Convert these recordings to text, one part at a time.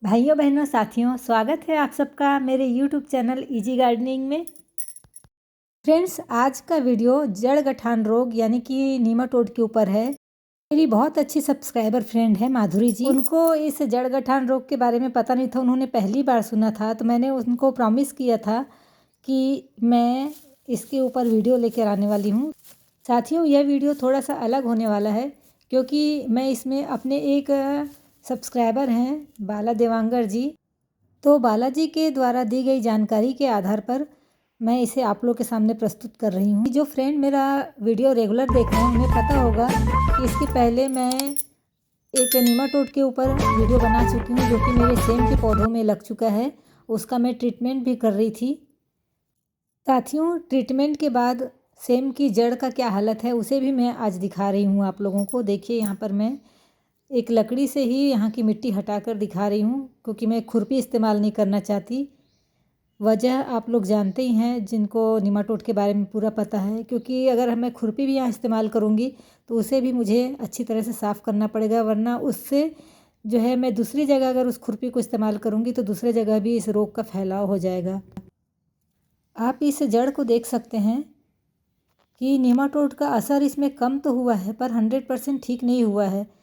भाइयों बहनों साथियों, स्वागत है आप सबका मेरे यूट्यूब चैनल इजी गार्डनिंग में। फ्रेंड्स, आज का वीडियो जड़ गठान रोग यानी कि नीमाटोड के ऊपर है। मेरी बहुत अच्छी सब्सक्राइबर फ्रेंड है माधुरी जी। उनको इस जड़ गठान रोग के बारे में पता नहीं था, उन्होंने पहली बार सुना था। तो मैंने उनको प्रॉमिस किया था कि मैं इसके ऊपर वीडियो लेकर आने वाली हूँ। साथियों, यह वीडियो थोड़ा सा अलग होने वाला है क्योंकि मैं इसमें अपने एक सब्सक्राइबर हैं बाला देवांगर जी, तो बालाजी के द्वारा दी गई जानकारी के आधार पर मैं इसे आप लोग के सामने प्रस्तुत कर रही हूँ। जो फ्रेंड मेरा वीडियो रेगुलर देख रहे हैं उन्हें पता होगा कि इसके पहले मैं एक नीमाटोड के ऊपर वीडियो बना चुकी हूँ जो कि मेरे सेम के पौधों में लग चुका है। उसका मैं ट्रीटमेंट भी कर रही थी। साथियों, ट्रीटमेंट के बाद सेम की जड़ का क्या हालत है उसे भी मैं आज दिखा रही हूँ आप लोगों को। देखिए, यहाँ पर मैं एक लकड़ी से ही यहाँ की मिट्टी हटाकर दिखा रही हूँ क्योंकि मैं खुरपी इस्तेमाल नहीं करना चाहती। वजह आप लोग जानते ही हैं जिनको नीमाटोड के बारे में पूरा पता है, क्योंकि अगर मैं खुरपी भी यहाँ इस्तेमाल करूँगी तो उसे भी मुझे अच्छी तरह से साफ़ करना पड़ेगा, वरना उससे जो है मैं दूसरी जगह अगर उस खुरपी को इस्तेमाल करूँगी तो दूसरे जगह भी इस रोग का फैलाव हो जाएगा। आप इस जड़ को देख सकते हैं कि नीमाटोड का असर इसमें कम तो हुआ है पर 100% ठीक नहीं हुआ है।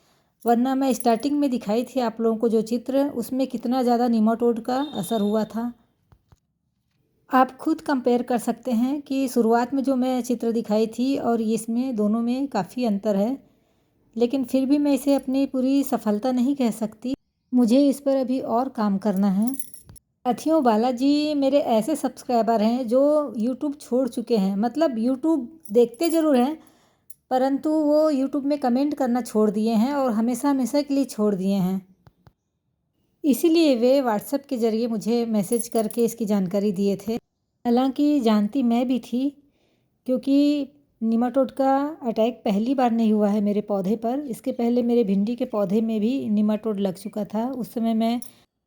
वरना मैं स्टार्टिंग में दिखाई थी आप लोगों को जो चित्र, उसमें कितना ज़्यादा नीमाटोड का असर हुआ था। आप खुद कंपेयर कर सकते हैं कि शुरुआत में जो मैं चित्र दिखाई थी और इसमें दोनों में काफ़ी अंतर है। लेकिन फिर भी मैं इसे अपनी पूरी सफलता नहीं कह सकती, मुझे इस पर अभी और काम करना है। साथियों, बालाजी मेरे ऐसे सब्सक्राइबर हैं जो यूट्यूब छोड़ चुके हैं। मतलब यूट्यूब देखते ज़रूर हैं परंतु वो यूट्यूब में कमेंट करना छोड़ दिए हैं और हमेशा हमेशा के लिए छोड़ दिए हैं। इसीलिए वे व्हाट्सएप के ज़रिए मुझे मैसेज करके इसकी जानकारी दिए थे। हालांकि जानती मैं भी थी क्योंकि नीमाटोड का अटैक पहली बार नहीं हुआ है मेरे पौधे पर। इसके पहले मेरे भिंडी के पौधे में भी नीमाटोड लग चुका था। उस समय मैं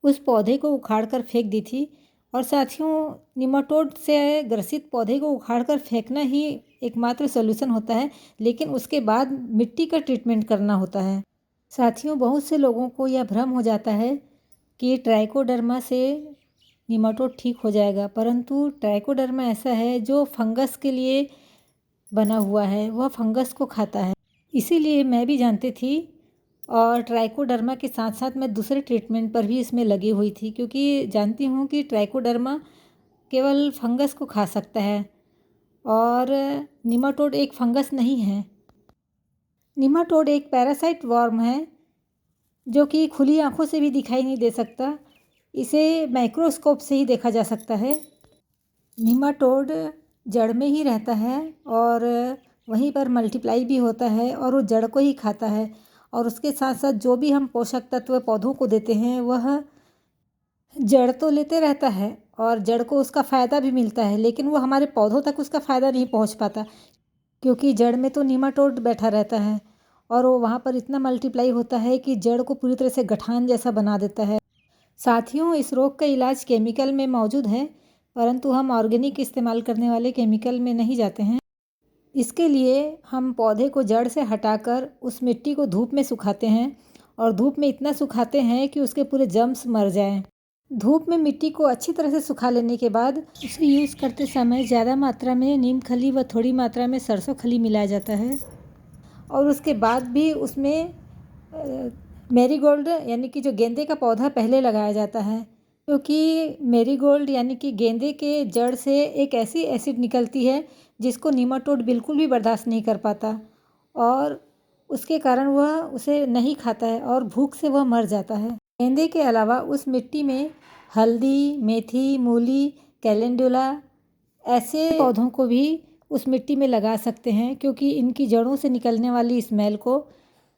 उस पौधे को उखाड़ कर फेंक दी थी। और साथियों, नीमाटोड से ग्रसित पौधे को उखाड़ कर फेंकना ही एकमात्र सॉल्यूशन होता है, लेकिन उसके बाद मिट्टी का ट्रीटमेंट करना होता है। साथियों, बहुत से लोगों को यह भ्रम हो जाता है कि ट्राइकोडर्मा से नीमाटोड ठीक हो जाएगा, परंतु ट्राइकोडर्मा ऐसा है जो फंगस के लिए बना हुआ है, वह फंगस को खाता है। इसीलिए मैं भी जानती थी और ट्राइकोडर्मा के साथ साथ मैं दूसरे ट्रीटमेंट पर भी इसमें लगी हुई थी, क्योंकि जानती हूँ कि ट्राइकोडर्मा केवल फंगस को खा सकता है और नीमाटोड एक फंगस नहीं है। नीमाटोड एक पैरासाइट वर्म है जो कि खुली आंखों से भी दिखाई नहीं दे सकता, इसे माइक्रोस्कोप से ही देखा जा सकता है। नीमाटोड जड़ में ही रहता है और वहीं पर मल्टीप्लाई भी होता है और वो जड़ को ही खाता है। और उसके साथ साथ जो भी हम पोषक तत्व पौधों को देते हैं वह जड़ तो लेते रहता है और जड़ को उसका फ़ायदा भी मिलता है, लेकिन वो हमारे पौधों तक उसका फ़ायदा नहीं पहुंच पाता क्योंकि जड़ में तो नीमाटोड बैठा रहता है और वो वहाँ पर इतना मल्टीप्लाई होता है कि जड़ को पूरी तरह से गठान जैसा बना देता है। साथियों, इस रोग का इलाज केमिकल में मौजूद है, परंतु हम ऑर्गेनिक इस्तेमाल करने वाले केमिकल में नहीं जाते हैं। इसके लिए हम पौधे को जड़ से हटाकर उस मिट्टी को धूप में सुखाते हैं और धूप में इतना सुखाते हैं कि उसके पूरे जर्म्स मर जाएं। धूप में मिट्टी को अच्छी तरह से सुखा लेने के बाद उसे यूज़ करते समय ज़्यादा मात्रा में नीम खली व थोड़ी मात्रा में सरसों खली मिलाया जाता है और उसके बाद भी उसमें मैरीगोल्ड यानी कि जो गेंदे का पौधा पहले लगाया जाता है, क्योंकि मैरीगोल्ड यानी कि गेंदे के जड़ से एक ऐसी एसिड निकलती है जिसको नीमाटोड बिल्कुल भी बर्दाश्त नहीं कर पाता और उसके कारण वह उसे नहीं खाता है और भूख से वह मर जाता है। गेंदे के अलावा उस मिट्टी में हल्दी, मेथी, मूली, कैलेंडुला ऐसे पौधों को भी उस मिट्टी में लगा सकते हैं, क्योंकि इनकी जड़ों से निकलने वाली स्मेल को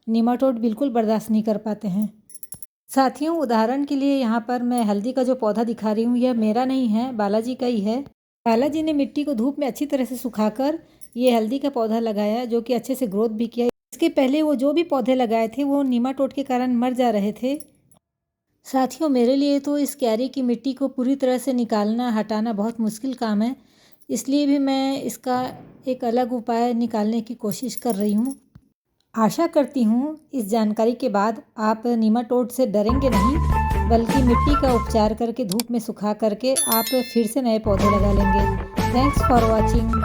नीमाटोड बिल्कुल बर्दाश्त नहीं कर पाते हैं। साथियों, उदाहरण के लिए यहाँ पर मैं हल्दी का जो पौधा दिखा रही हूँ यह मेरा नहीं है, बालाजी का ही है। बालाजी ने मिट्टी को धूप में अच्छी तरह से सुखाकर ये हल्दी का पौधा लगाया जो कि अच्छे से ग्रोथ भी किया। इसके पहले वो जो भी पौधे लगाए थे वो नीमाटोड के कारण मर जा रहे थे। साथियों, मेरे लिए तो इस क्यारी की मिट्टी को पूरी तरह से निकालना हटाना बहुत मुश्किल काम है, इसलिए भी मैं इसका एक अलग उपाय निकालने की कोशिश कर रही हूँ। आशा करती हूँ इस जानकारी के बाद आप नीमाटोड से डरेंगे नहीं बल्कि मिट्टी का उपचार करके धूप में सुखा करके आप फिर से नए पौधे लगा लेंगे। Thanks for watching.